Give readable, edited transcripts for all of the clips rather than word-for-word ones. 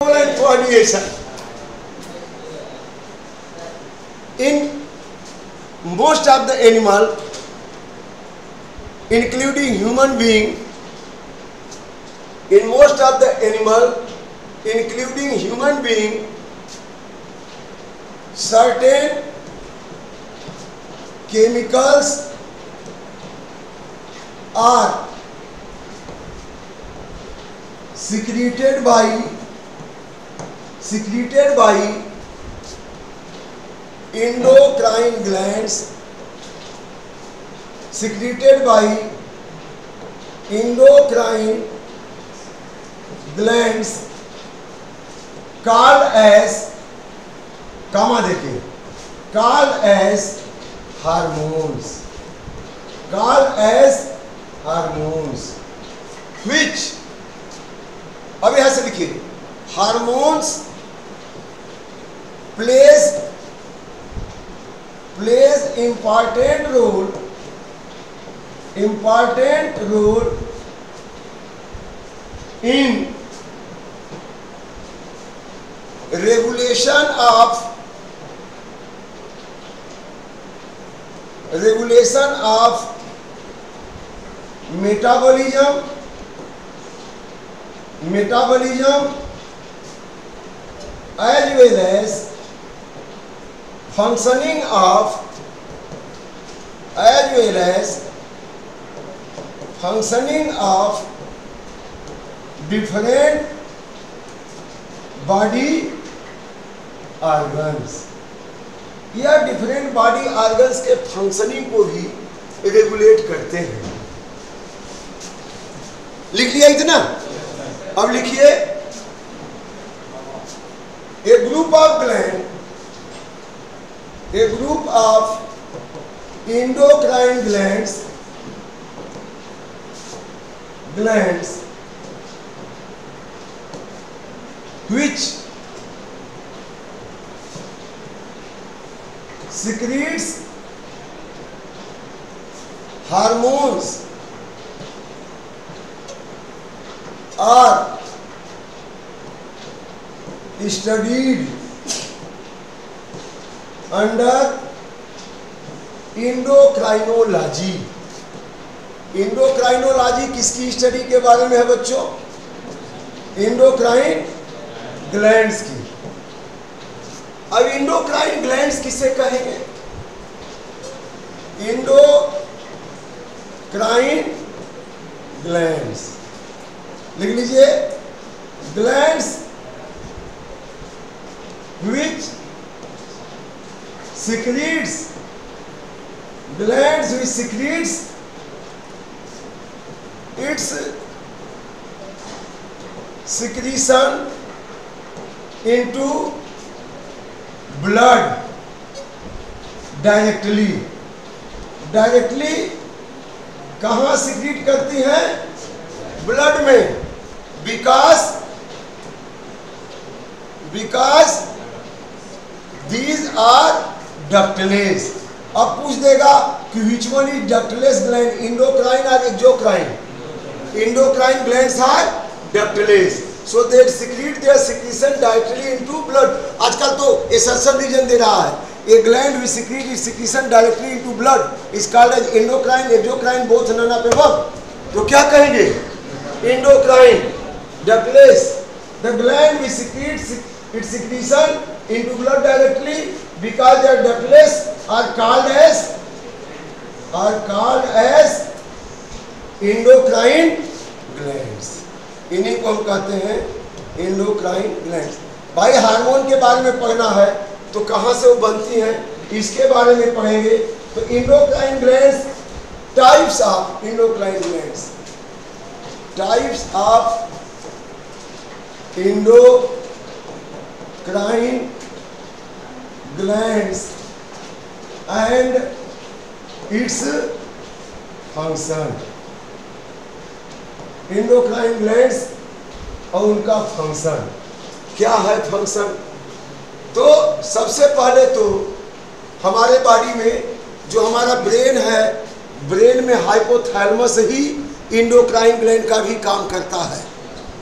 and coordination. In most of the animal, including human being, in most of the animal, including human being, certain chemicals are secreted by endocrine glands, secreted by endocrine glands called as, comma देखिए, called as hormones, which, अब यहां से लिखिए, hormones plays important role in regulation of metabolism as well as functioning of different body organs, या different body organs के functioning को भी regulate करते हैं। लिख लिया इतना? अब लिखिए, a group of endocrine glands which secretes hormones are studied under endocrinology. Endocrinology किसकी स्टडी के बारे में है बच्चों? इंडोक्राइन ग्लैंड्स की। अब इंडोक्राइन ग्लैंड्स किसे कहेंगे? इंडोक्राइन ग्लैंड्स लिख लीजिए, glands which secretes its secretion into blood directly कहाँ secrete करती हैं? ब्लड में, because these are ductless। अब पूछ देगा कि which one is ductless gland, endocrine or exocrine? Endocrine glands are ductless, so they secrete their secretion directly into blood। आजकल तो assertion रीजन दे रहा है, a gland which secrete its secretion directly into blood is called as endocrine, exocrine, both none of above। तो क्या कहेंगे? Endocrine, ductless, the gland which secretes its secretion into blood directly because they are ductless are called as endocrine glands। इन्हीं को हम कहते हैं endocrine glands। भाई hormone के बारे में पढ़ना है तो कहाँ से वो बनती हैं इसके बारे में पढ़ेंगे। तो endocrine glands, types of endocrine glands, endocrine glands and its function। endocrine glands और उनका फंक्शन क्या है? फंक्शन तो सबसे पहले तो हमारे बॉडी में जो हमारा ब्रेन है, ब्रेन में हाइपोथैलेमस ही इंडोक्राइन ग्लैंड का भी काम करता है।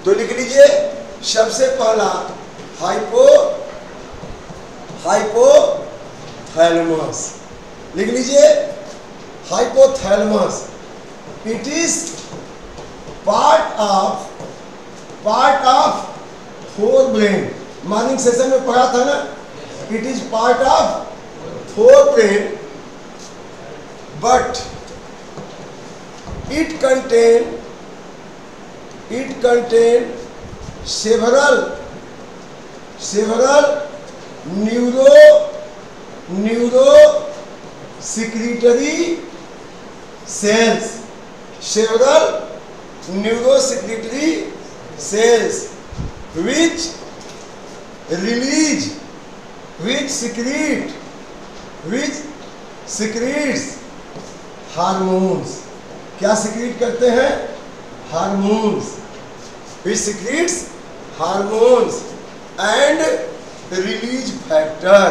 तो लिख लीजिए सबसे पहला हाइपोथैलेमस, लिख लीजिए hypothalamus. It is part of fore brain. Morning session में पढ़ा था ना, it is part of fore brain but it contain several neurosecretory cells, which secretes hormones. क्या सिक्रीट करते हैं? Hormones. which secretes hormones and release factor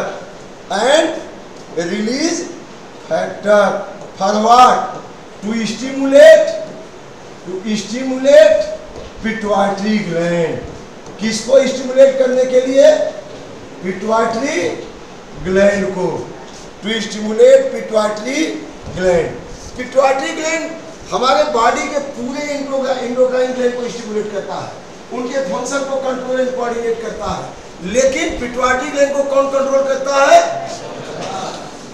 for what? To stimulate pituitary gland। किसको stimulate करने के लिए? पिट्यूटरी ग्लैंड को। To stimulate pituitary gland. Pituitary gland हमारे body के पूरे एंडोक्राइन ग्लैंड को स्टिमुलेट करता है, उनके फंक्शन को कंट्रोल एंड कोऑर्डिनेट करता है। लेकिन पिट्यूटरी ग्लैंड को कौन कंट्रोल करता है?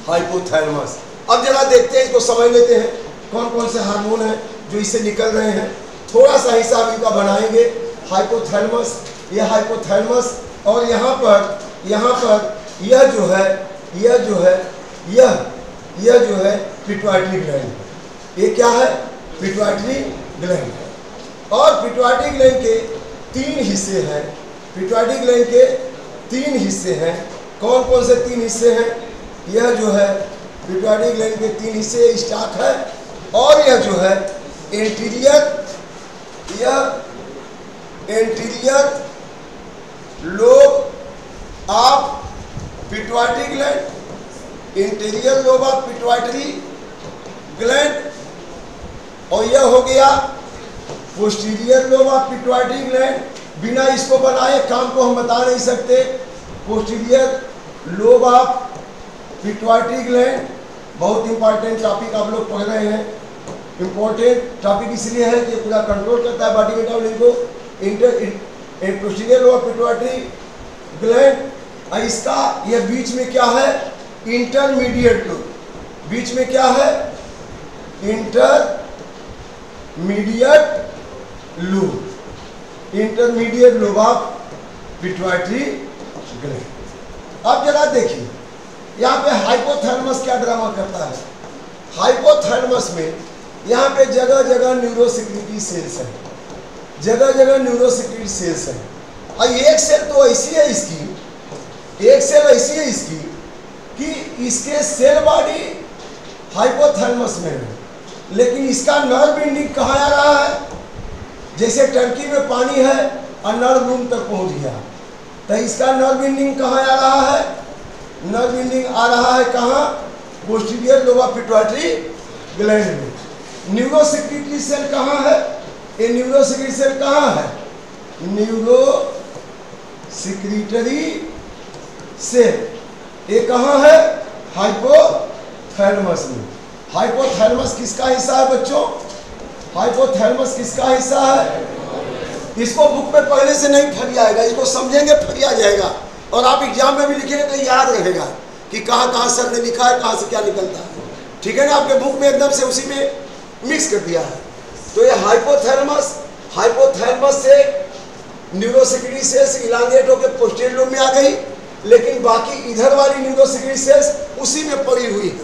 हाइपोथैलेमस। अब जरा देखते हैं, इसको समझ लेते हैं कौन कौन से हार्मोन हैं जो इससे निकल रहे हैं। थोड़ा सा हिसाब इनका बनाएंगे। हाइपोथैलेमस, यह हाइपोथैलेमस, और यहाँ पर यह जो है पिट्यूटरी ग्लैंड। ये क्या है? Pituitary gland. और पिट्यूटरी ग्लैंड के तीन हिस्से हैं। कौन कौन से तीन हिस्से हैं? यह जो है पिट्यूटरी ग्लैंड के तीन हिस्से स्टार्ट है, और यह जो है anterior lobe of pituitary gland, interior lobe of pituitary gland, और यह हो गया posterior lobe of pituitary gland. बिना इसको बनाए काम को हम बता नहीं सकते। Posterior lobe of pituitary gland बहुत इंपॉर्टेंट टॉपिक आप लोग पढ़ रहे हैं। इंपॉर्टेंट टॉपिक इसलिए है कि पूरा कंट्रोल करता है बॉडी मेटाबॉलिज्म को। Posterior lobe of pituitary gland, इसका यह बीच में क्या है? Intermediate lobe. बीच में क्या है? Intermediate lobe of pituitary gland. अब जरा देखिए यहाँ पे हाइपोथैलेमस क्या ड्रामा करता है। हाइपोथैलेमस में यहाँ पे जगह जगह न्यूरोसेक्रेटरी सेल्स हैं, और एक सेल तो ऐसी है इसकी, कि इसके सेल बॉडी हाइपोथैलेमस में है, लेकिन इसका नर्व एंडिंग कहाँ आ रहा है? जैसे टंकी में पानी है और नर्व रूम तक पहुँच गया, तो इसका नर्व एंडिंग कहाँ आ रहा है? नर्व एंडिंग आ रहा है कहाँ? Posterior lobe of pituitary gland में। न्यूरोसेक्रेटरी सेल कहाँ है? ये न्यूरोसेक्रेटरी सेल कहाँ है? न्यूरोसेक्रेटरी सेल ये कहाँ है? हाइपोथैलेमस में। हाइपोथैलेमस किसका हिस्सा है बच्चों? हाइपोथैलेमस किसका हिस्सा है? इसको बुक में पहले से नहीं फरियाएगा, इसको समझेंगे फरिया जाएगा, और आप एग्जाम में भी लिखेंगे तो याद रहेगा कि कहाँ सर ने लिखा है, कहाँ से क्या निकलता है। ठीक है ना? आपके बुक में एकदम से उसी में मिक्स कर दिया है। तो ये हाइपोथैलेमस से न्यूरोसेक्रेटरी सेल्स इलांगेट होकर पोस्टीरियर लोब में आ गई, लेकिन बाकी इधर वाली न्यूरोसेक्रेटरी सेल्स उसी में पड़ी हुई है।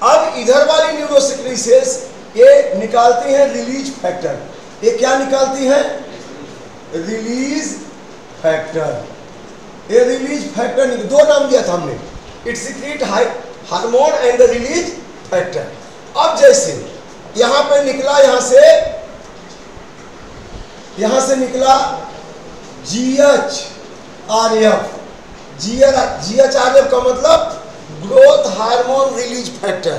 अब इधर वाली न्यूरोसेक्रेटरी सेल्स ये निकालती हैं रिलीज फैक्टर। ये क्या निकालती हैं? Release factor. ये रिलीज फैक्टर दो नाम दिया था हमने, it secret hormone and the release factor. अब जैसे यहां पे निकला, यहां से निकला GHRF। GHRF का मतलब growth hormone release factor.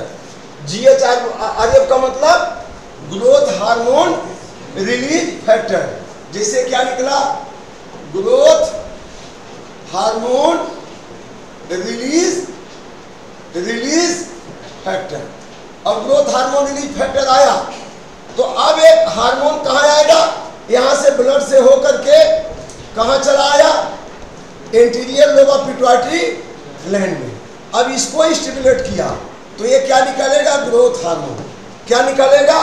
GHRF का मतलब ग्रोथ हार्मोन रिलीज फैक्टर। जैसे क्या निकला, ग्रोथ हार्मोन रिलीज फैक्टर। अब ग्रोथ हार्मोन रिलीज फैक्टर आया तो अब एक हार्मोन कहाँ आएगा, यहां से ब्लड से होकर के कहाँ चला आया, anterior lobe of pituitary gland में। अब इसको स्टिमुलेट किया तो ये क्या निकलेगा, ग्रोथ हार्मोन। क्या निकलेगा,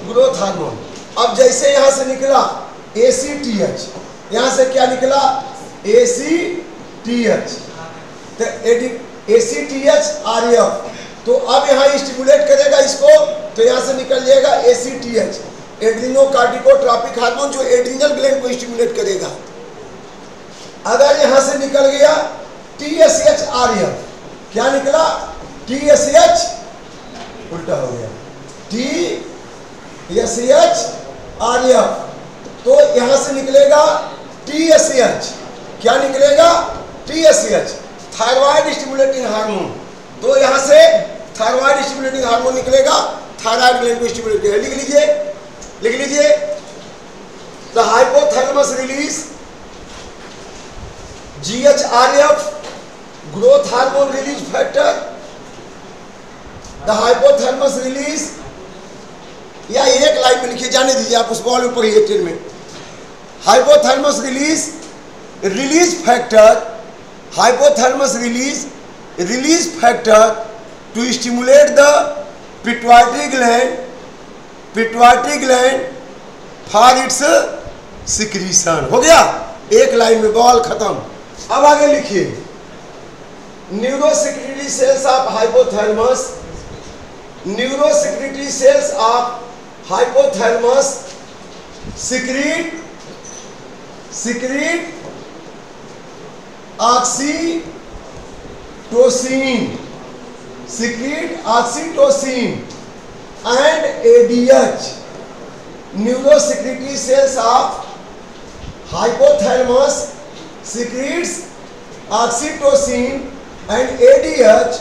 ग्रोथ हार्मोन। अब जैसे यहां से निकला ACTH, यहां से क्या निकला, ACTH, तो ACTH RF, तो अब यहाँ स्टिमुलेट करेगा इसको, तो यहाँ से निकल जाएगा ACTH, एड्रीनोकार्टिकोट्रॉपिक हार्मोन, जो एड्रीनल ग्लैंड को स्टिमुलेट करेगा। अगर यहाँ से निकल गया TSH RF, क्या निकला, TSH, उल्टा हो गया, TSH RF, तो यहाँ से निकलेगा TSH, क्या निकलेगा, TSH, थायराइड स्टिमुलेटिंग हार्मोन। तो यहाँ से थायराइड स्टिमुलेटिंग हार्मोन निकलेगा, थायराइड ग्लैंड को स्टिमुलेट करेगा। लिख लीजिए the hypothalamus release GHRF, growth hormone release factor, the hypothalamus release, या एक लाइन में लिखिए, जाने दीजिए आप, उस बॉल में पढ़िए ट्रेन में। Hypothalamus release factor, hypothalamus release factor to stimulate the pituitary gland for its secretion। हो गया, एक लाइन में, बॉल खत्म। अब आगे लिखिए, neurosecretory cells of hypothalamus, neurosecretory cells of hypothalamus secrete oxytocin and ADH। Neurosecretory cells of hypothalamus secretes oxytocin and ADH,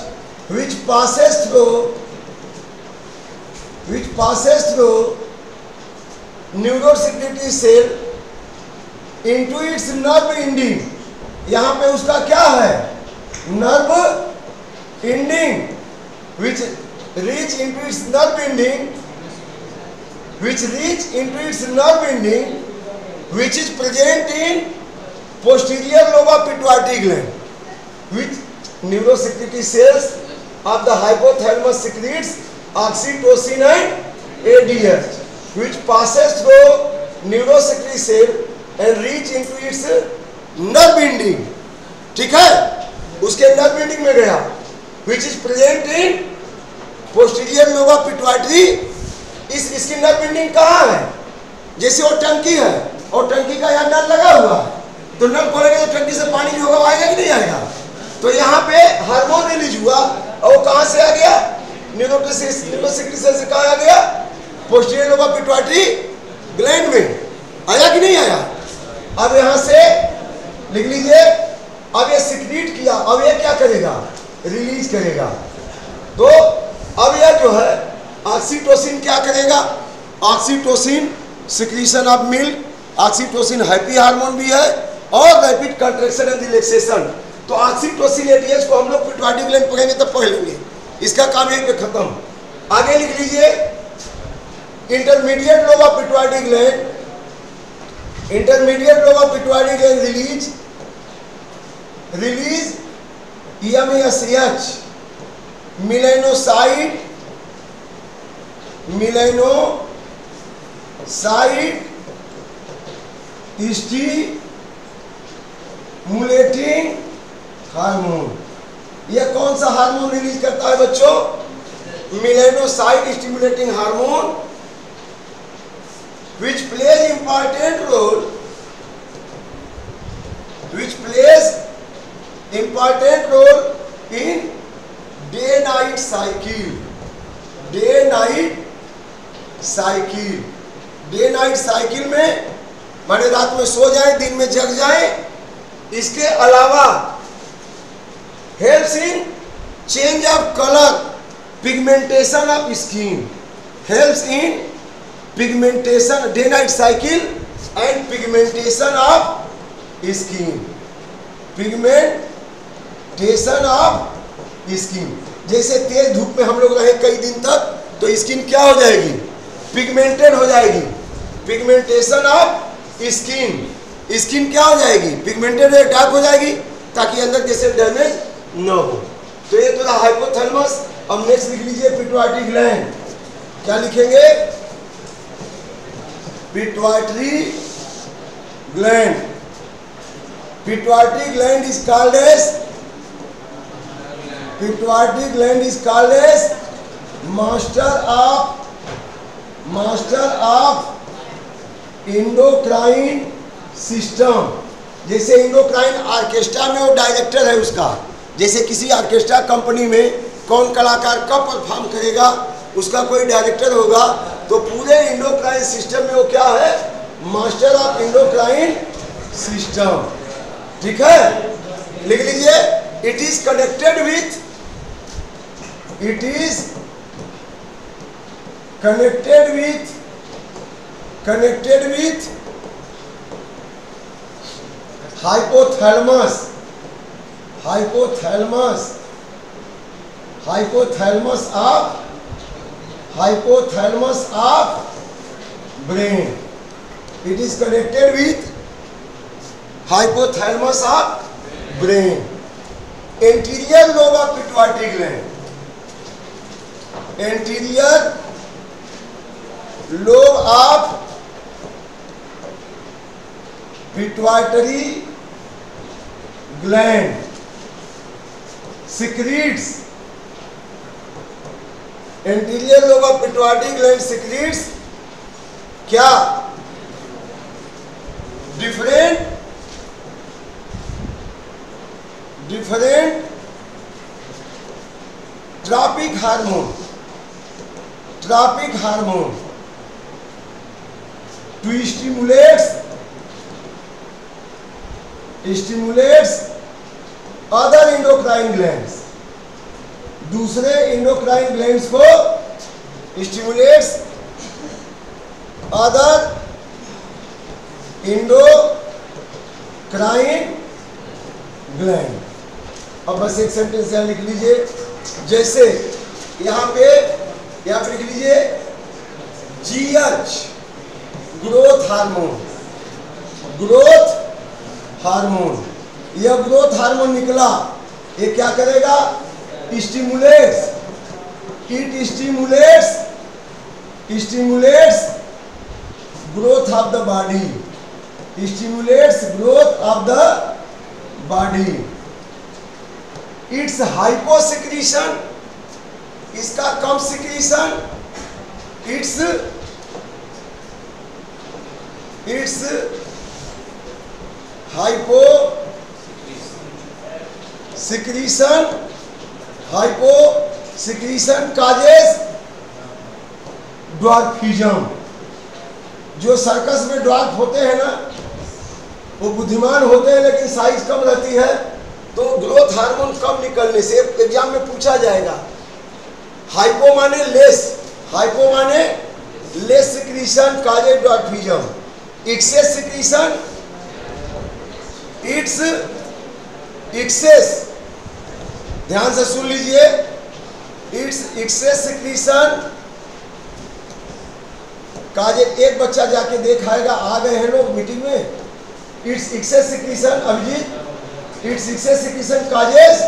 which passes through neurosecretory cell into its nerve ending। यहाँ पे उसका क्या है, nerve ending, which reach into its nerve ending, which is present in posterior lobe of pituitary gland, which neurosecretory cells of the hypothalamus secretes oxytocin and ADH, which passes through neurosecretory cell and reach into its nerve ending. ठीक है, उसके nerve ending में गया, which is present in posterior lobe of pituitary. इसकी nerve ending कहाँ है, जैसे वो टंकी है और टंकी का यहाँ नल लगा हुआ है, तो नल खोलेंगे तो टंकी से पानी जो होगा आएगा कि नहीं आएगा। तो यहाँ पे हार्मोन रिलीज हुआ और वो कहाँ से आ गया, न्यूरोसेक्रेटरी सेल से कहाँ आ गया, posterior lobe of pituitary gland में। आया कि नहीं आया। अब यहाँ से लिख लीजिए, अब ये सिक्रीट किया, अब ये क्या करेगा, रिलीज करेगा। तो अब यह जो है ऑक्सीटोसिन क्या करेगा, oxytocin secretion of milk, oxytocin happy hormone भी है और रैपिड कंट्रैक्शन एंड रिलैक्सेशन। तो ऑक्सीटोसिन एटीएच को हम लोग पिट्यूटरी ग्लैंड पढ़ेंगे तब पढ़ लेंगे, इसका काम यहीं पे खत्म। आगे लिख लीजिए, intermediate lobe of pituitary gland, intermediate lobe of pituitary gland release EMSH, melanocyte stimulating hormone. यह कौन सा हार्मोन रिलीज करता है बच्चों, melanocyte stimulating hormone, which plays important role in day-night cycle, day-night cycle में माने रात में सो जाए दिन में जग जाए। इसके अलावा helps in change of color, pigmentation of skin, helps in pigmentation, day night cycle and pigmentation of skin, pigmentation of skin. जैसे तेज धूप में हम लोग रहे कई दिन तक तो स्किन क्या हो जाएगी, पिगमेंटेड हो जाएगी। पिगमेंटेशन ऑफ स्किन, स्किन क्या हो जाएगी, पिगमेंटेड डार्क हो जाएगी, ताकि अंदर जैसे डैमेज न हो। तो ये तो हाइपोथैलेमस। अब नेक्स्ट लिख लीजिए पिट्यूटरी ग्लैंड। क्या लिखेंगे, pituitary gland. Pituitary gland is called as, pituitary gland is called as master of endocrine system. जैसे एंडोक्राइन ऑर्केस्ट्रा में वो डायरेक्टर है उसका, जैसे किसी ऑर्केस्ट्रा कंपनी में कौन कलाकार कब परफॉर्म करेगा उसका कोई डायरेक्टर होगा, तो पूरे एंडोक्राइन सिस्टम में वो क्या है, मास्टर ऑफ एंडोक्राइन सिस्टम। ठीक है, लिख लीजिए। It is connected with, it is connected with hypothalamus, hypothalamus of brain. It is connected with hypothalamus of brain. Anterior lobe of pituitary gland, anterior lobe of pituitary gland secretes, anterior lobe of pituitary gland secretes क्या, different tropic hormone to stimulates other endocrine glands, दूसरे endocrine glands को stimulates other endocrine gland. अब बस एक sentence यहाँ लिख लीजिए। जैसे यहाँ पे लिख लीजिए GH ग्रोथ हार्मोन। यह ग्रोथ हार्मोन निकला, ये क्या करेगा, stimulates, it stimulates growth of the body, stimulates growth of the body. It's hyposecretion, इसका कम secretion, it's hyposecretion causes dwarfism. जो सर्कस में ड्वार्फ होते हैं ना, वो बुद्धिमान होते हैं लेकिन साइज कम रहती है, तो ग्रोथ हार्मोन कम निकलने से एग्जाम में पूछा जाएगा। हाइपो माने less secretion causes dwarfism, excess secretion excess, ध्यान से सुन लीजिए, इट्स एक्सेस सिक्रीशन काजे। एक बच्चा जाके देखाएगा, आ गए हैं लोग मीटिंग में, it's excess secretion, Abhijit, it's excess secretion causes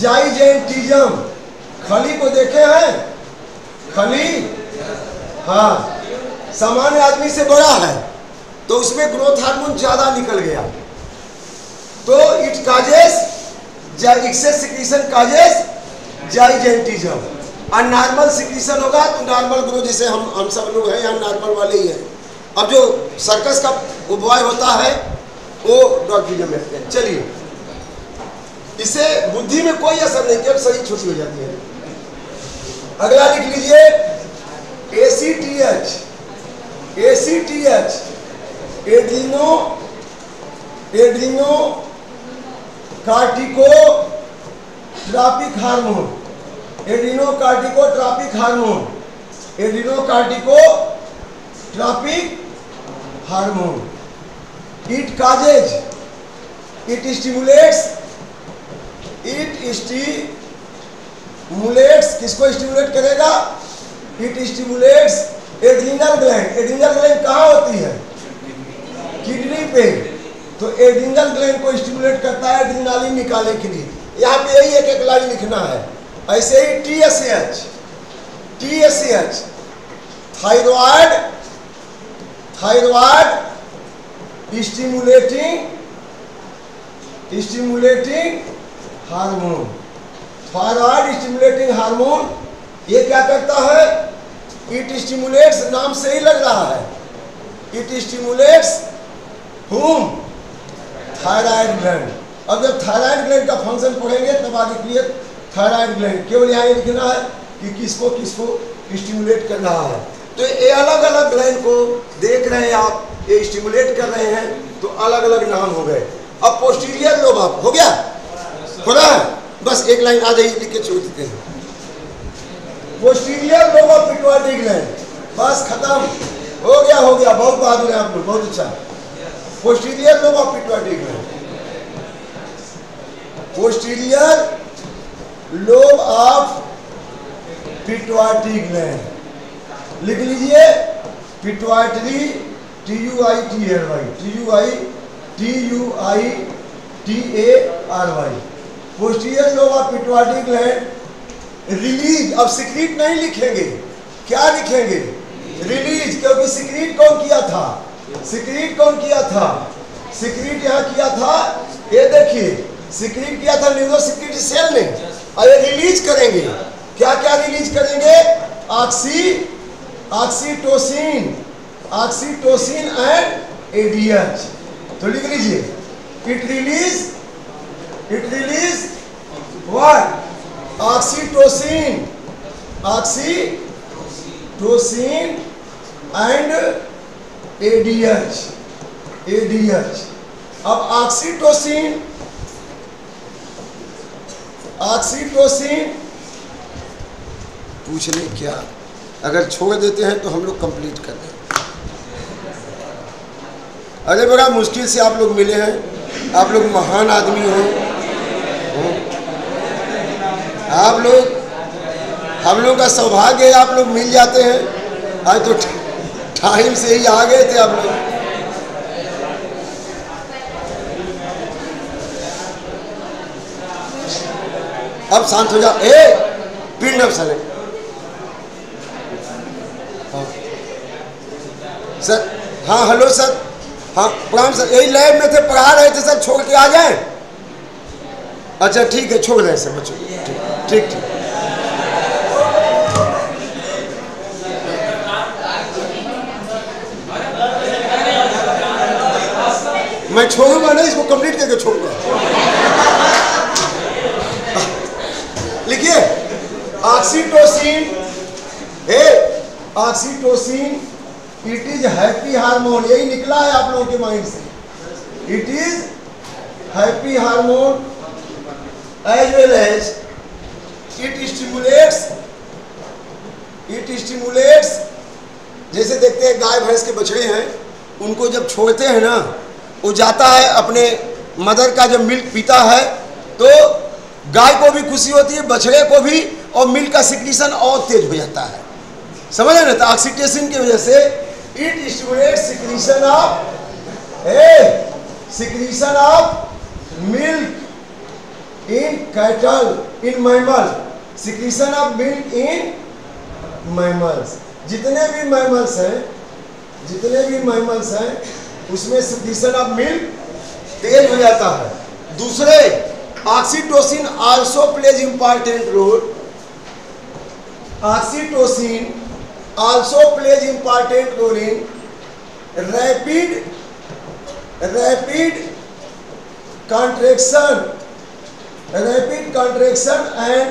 gigantism. Khali को देखे हैं, खली, हाँ, सामान्य आदमी से बड़ा है तो उसमें ग्रोथ हार्मोन ज्यादा निकल गया, तो it causes excess secretion causes gigantism. और नॉर्मल सिक्रीशन होगा तो नॉर्मल ग्रोथ, जैसे हम सब लोग हैं यहाँ नॉर्मल वाले ही हैं। अब जो सर्कस का वो बॉय होता है वो ड्वार्फिज्म में रहते हैं। चलिए, इसे बुद्धि में कोई असर नहीं, केवल शरीर छोटी हो जाती है। अगला लिख लीजिए ACTH, adrenocorticotropic hormone, hormone. It causes, it stimulates, किसको स्टिमुलेट करेगा? It stimulates adrenal gland. Adrenal gland कहाँ होती है? किडनी पे। तो एड्रिनल ग्लैंड को स्टिमुलेट करता है एड्रिनालिन निकालने के लिए। यहाँ पे यही एक लाइन लिखना है। ऐसे ही TSH, thyroid stimulating hormone. Thyroid stimulating hormone ये क्या करता है? इट स्टिमुलेट्स, नाम से ही लग रहा है, it stimulates whom? Thyroid gland. अब जब थायराइड ग्लैंड का फंक्शन पढ़ेंगे तब आगे क्लियर। थायराइड ग्लैंड केवल यहाँ ये लिखना है कि किसको किसको स्टिमुलेट कर रहा है। तो ये अलग अलग ग्लैंड को देख रहे हैं आप, ये स्टिमुलेट कर रहे हैं, तो अलग अलग नाम हो गए। अब पोस्टीरियर लोब आप हो गया, हो रहा है? बस एक लाइन आ जाइए, लिख के छोड़ देते हैं। Posterior lobe of pituitary gland, बस खत्म, हो गया। बहुत बहादुर है आप लोग, बहुत अच्छा। Posterior lobe of pituitary gland, posterior lobe of pituitary gland लिख लीजिए। Pituitary, TUITARY, posterior lobe of pituitary gland release. अब सिक्रीट नहीं लिखेंगे, क्या लिखेंगे? रिलीज, क्योंकि सिक्रीट कौन किया था? सिक्रीट यहाँ किया था, ये देखिए, सिक्रीट किया था न्यूरो सिक्रीट सेल ने। और ये रिलीज करेंगे, क्या क्या रिलीज करेंगे? Oxytocin and ADH। तो लिख लीजिए, it release what? Oxytocin and ADH। अब ऑक्सीटोसिन पूछ ले क्या? अगर छोड़ देते हैं तो हम लोग कंप्लीट कर दें। अरे बड़ा मुश्किल से आप लोग मिले हैं, आप लोग महान आदमी हो। आप लोग, हम लोग का सौभाग्य है, आप लोग मिल जाते हैं। आज तो टाइम से ही आ गए थे आप लोग। अब शांत हो जाओ। पिंड अब साले। सर, हाँ हेलो सर, हाँ प्रणाम सर, यही लैब में थे, पढ़ा रहे थे सर, छोड़ के आ जाए? अच्छा ठीक है, छोड़ रहे हैं सर बच्चों, ठीक। मैं छोड़ूंगा नहीं, इसको कंप्लीट करके छोड़ूंगा। लिखिए, oxytocin it is happy hormone. यही निकला है आप लोगों के माइंड से, it is happy hormone as well as it stimulates. जैसे देखते हैं गाय भैंस के बछड़े हैं, उनको जब छोड़ते हैं ना, वो जाता है अपने मदर का जब मिल्क पीता है तो गाय को भी खुशी होती है, बछड़े को भी, और मिल्क का सिक्रीशन और तेज हो जाता है। समझ रहे ना? तो ऑक्सीटोसिन की वजह से it stimulates secretion of milk in cattle, in mammal, secretion of milk in mammals. जितने भी मैमल्स हैं उसमें सिक्रीशन ऑफ मिल्क तेज हो जाता है। दूसरे, oxytocin also plays important role. Oxytocin also plays important role in rapid contraction and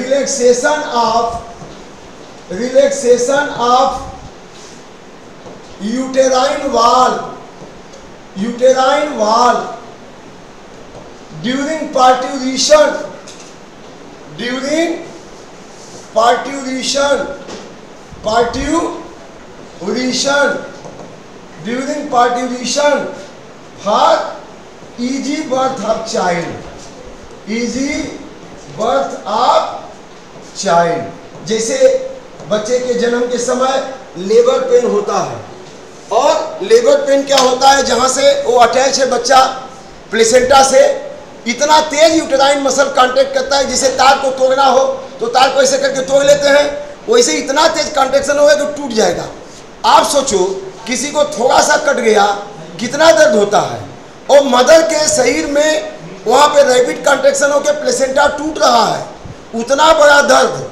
relaxation of uterine wall during parturition during partition for easy birth of child, easy birth of child. जैसे बच्चे के जन्म के समय labour pain होता है, और labour pain क्या होता है, जहां से वो अटैच है बच्चा प्लेसेंटा से, इतना तेज यूटेराइन मसल कांटेक्ट करता है, जैसे तार को तोड़ना हो तो तार को ऐसे करके तोड़ लेते हैं, वैसे इतना तेज कॉन्ट्रैक्शन होगा कि टूट जाएगा। आप सोचो किसी को थोड़ा सा कट गया कितना दर्द होता है, और मदर के शरीर में वहाँ पे रैपिड कॉन्ट्रैक्शन होकर प्लेसेंटा टूट रहा है, उतना बड़ा दर्द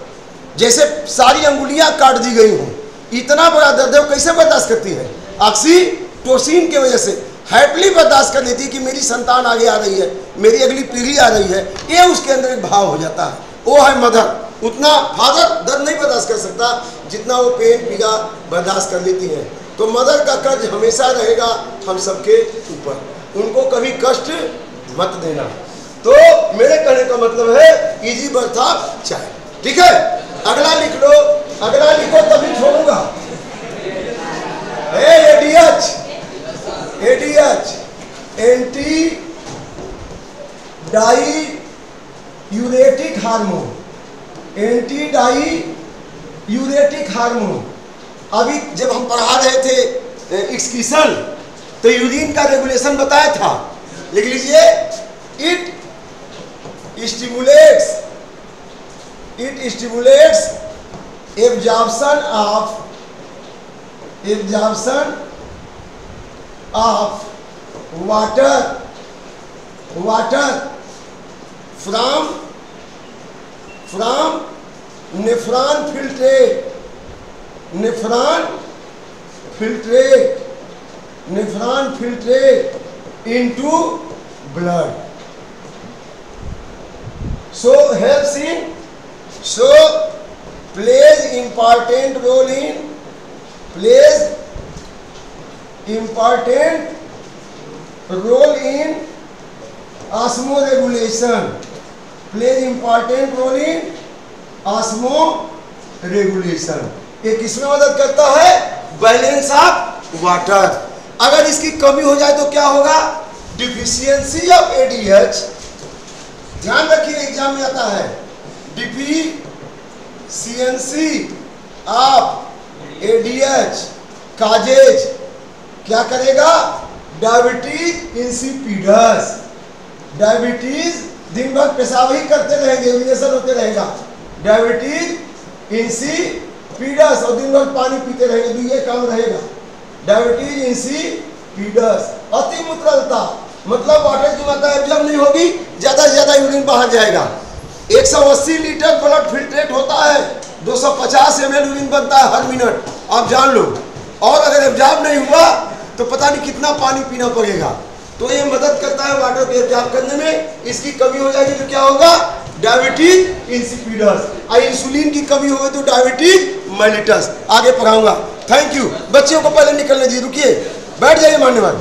जैसे सारी अंगुलियां काट दी गई हो, इतना बड़ा दर्द है, वो कैसे बर्दाश्त करती है? ऑक्सीटोसिन की वजह से हैप्पीली बर्दाश्त कर लेती है कि मेरी संतान आगे आ रही है, मेरी अगली पीढ़ी आ रही है, ये उसके अंदर एक भाव हो जाता है। वो है मदर। उतना फादर दर्द नहीं बर्दाश्त कर सकता जितना वो पेन पीड़ा बर्दाश्त कर लेती है। तो मदर का कर्ज हमेशा रहेगा हम सबके ऊपर, उनको कभी कष्ट मत देना। तो मेरे कहने का मतलब है इजी बर्थ ऑफ चाइल्ड। ठीक है, अगला लिख लो, अगला लिखो तभी छोड़ूंगा। ADH, ADH anti diuretic hormone, anti diuretic hormone. अभी जब हम पढ़ा रहे थे एक्सक्रीशन तो यूरिन का रेगुलेशन बताया था, लिख लीजिए। It stimulates absorption of water from nephron filtrate into blood, plays important role in osmoregulation, ये किसमें मदद करता है? Balance of water. अगर इसकी कमी हो जाए तो क्या होगा? Deficiency of ADH. ध्यान रखिए एग्जाम में आता है, डिफिशियंसी ऑफ एडीएच काजेज क्या करेगा? Diabetes insipidus. डायबिटीज दिन भर पेशाब ही करते रहेंगे, यूरिनेशन होते रहेगा, डायबिटीज इंसिपिडस, और दिन भर पानी पीते रहेंगे, तो ये काम रहेगा। डायबिटीज इंसिपिडस, अतिमूत्रलता, मतलब वाटर की मात्रा एब्जॉर्ब नहीं होगी, ज्यादा से ज्यादा यूरिन बाहर जाएगा। 180 लीटर ब्लड फिल्ट्रेट होता है, 250 ml यूरिन बनता है हर मिनट, आप जान लो। और अगर एब्जॉर्ब नहीं हुआ तो पता नहीं कितना पानी पीना पड़ेगा। तो ये मदद करता है वाटर को एब्जॉर्ब करने में। इसकी कमी हो जाएगी तो क्या होगा? Diabetes insipidus. और इंसुलिन की कमी होगी तो डायबिटीज मेलिटस। आगे पढ़ाऊंगा। Thank you. बच्चों को पहले निकलने दीजिए, रुकिए, बैठ जाइए मान्यवर,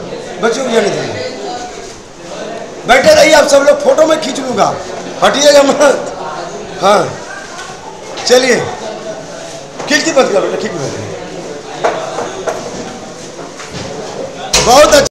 बच्चों को जाने दीजिए, बैठे रहिए आप सब लोग, फोटो में खींच लूंगा, हटिएगा मत। हाँ चलिए, खिड़की बंद करो बेटा, खिड़की बंद। बहुत अच्छा।